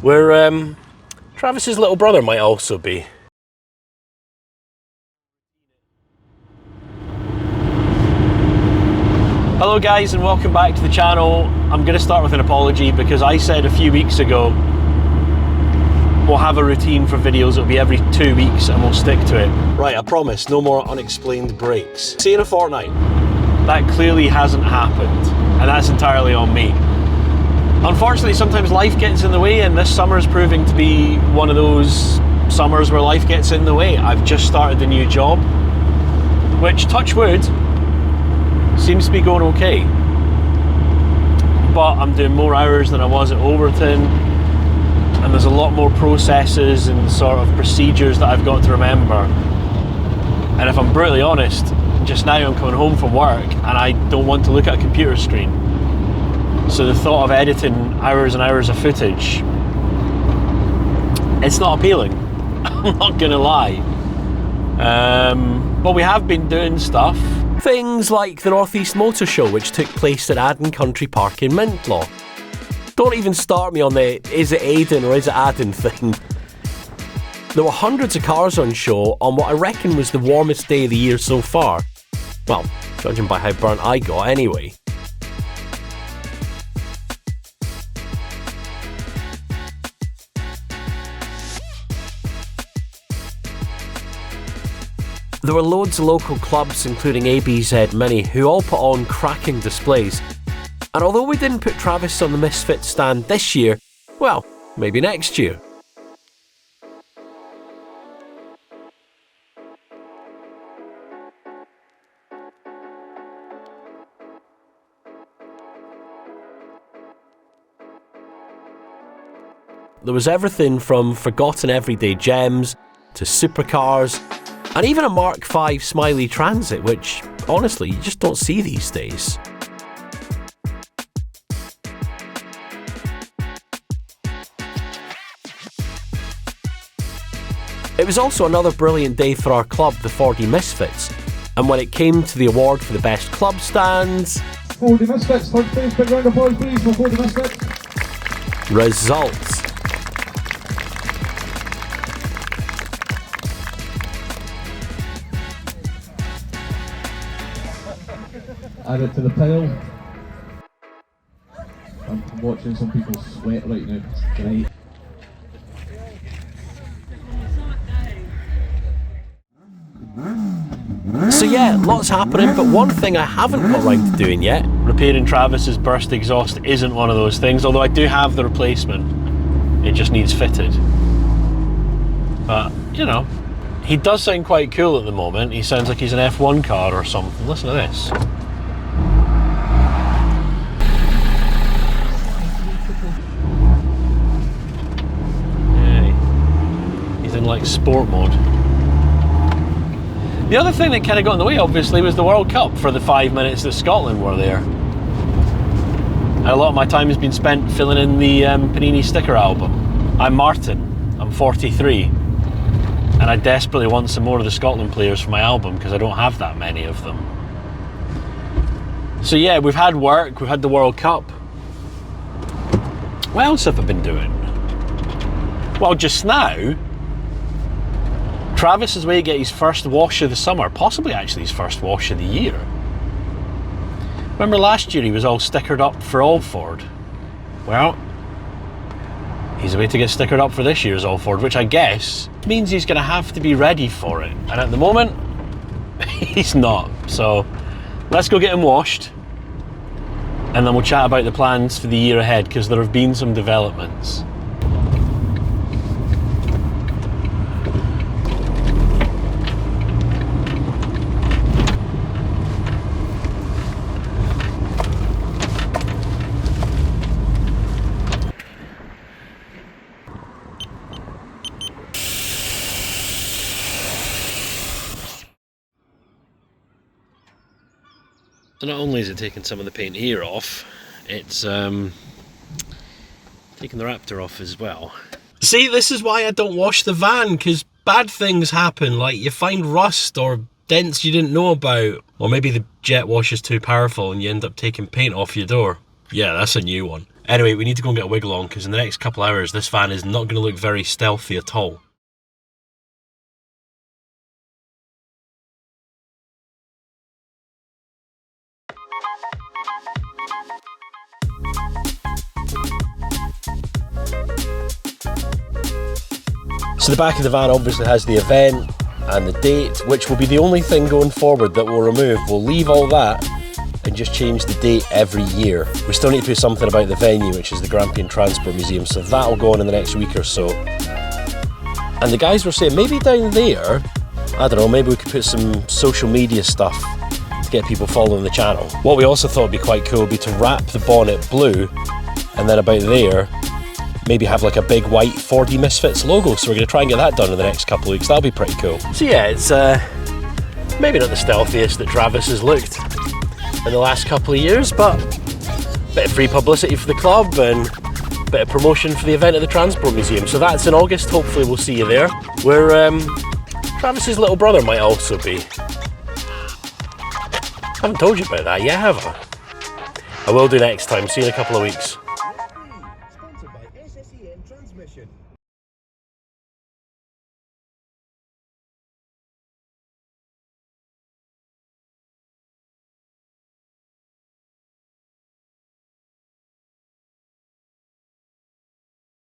where Travis's little brother might also be. Hello guys, and welcome back to the channel. I'm going to start with an apology because I said a few weeks ago we'll have a routine for videos. It'll be every 2 weeks and we'll stick to it. Right, I promise, no more unexplained breaks. See you in a fortnight. That clearly hasn't happened, and that's entirely on me. Unfortunately, sometimes life gets in the way, and this summer is proving to be one of those summers where life gets in the way. I've just started a new job, which, touch wood, seems to be going okay. But I'm doing more hours than I was at Overton, and there's a lot more processes and sort of procedures that I've got to remember. And if I'm brutally honest, just now I'm coming home from work and I don't want to look at a computer screen. So the thought of editing hours and hours of footage, it's not appealing. I'm not gonna lie. But we have been doing stuff. Things like the North East Motor Show, which took place at ADEN Country Park in Mintlaw. Don't even start me on the is it Aiden or is it ADEN thing. There were hundreds of cars on show on what I reckon was the warmest day of the year so far. Well, judging by how burnt I got anyway. There were loads of local clubs, including ABZ Mini, who all put on cracking displays. And although we didn't put Travis on the Misfit stand this year, well, maybe next year. There was everything from forgotten everyday gems to supercars, and even a Mark V Smiley Transit, which, honestly, you just don't see these days. It was also another brilliant day for our club, the 4D Misfits, and when it came to the award for the best club stands... 4D Misfits, third place, big round of applause please for 4D Misfits. Results. Add it to the pile. I'm watching some people sweat right now. It's great. So yeah, lots happening, but one thing I haven't got around to doing yet, repairing Travis's burst exhaust isn't one of those things, although I do have the replacement. It just needs fitted. But, you know, he does sound quite cool at the moment. He sounds like he's an F1 car or something. Listen to this. Yeah, he's in like sport mode. The other thing that kind of got in the way, obviously, was the World Cup for the 5 minutes that Scotland were there. And a lot of my time has been spent filling in the Panini sticker album. I'm Martin, I'm 43, and I desperately want some more of the Scotland players for my album because I don't have that many of them. So yeah, we've had work, we've had the World Cup. What else have I been doing? Well, just now, Travis is away to get his first wash of the summer, possibly actually his first wash of the year. Remember last year he was all stickered up for Alford? Well, he's away to get stickered up for this year's Alford, which I guess means he's going to have to be ready for it. And at the moment, he's not. So let's go get him washed, and then we'll chat about the plans for the year ahead, because there have been some developments. So not only is it taking some of the paint here off, it's taking the Raptor off as well. See, this is why I don't wash the van, because bad things happen, like you find rust or dents you didn't know about, or maybe the jet wash is too powerful and you end up taking paint off your door. Yeah, that's a new one. Anyway, we need to go and get a wiggle on, because in the next couple hours this van is not going to look very stealthy at all. So the back of the van obviously has the event and the date, which will be the only thing going forward that we'll remove. We'll leave all that and just change the date every year. We still need to put something about the venue, which is the Grampian Transport Museum, so that'll go on in the next week or so. And the guys were saying maybe down there, I don't know, maybe we could put some social media stuff to get people following the channel. What we also thought would be quite cool would be to wrap the bonnet blue, and then about there, maybe have like a big white 4D Misfits logo. So we're going to try and get that done in the next couple of weeks. That'll be pretty cool. So yeah, it's maybe not the stealthiest that Travis has looked in the last couple of years, but a bit of free publicity for the club and a bit of promotion for the event at the Transport Museum. So that's in August. Hopefully we'll see you there, where Travis's little brother might also be. I haven't told you about that yet, have I? I will do next time. See you in a couple of weeks.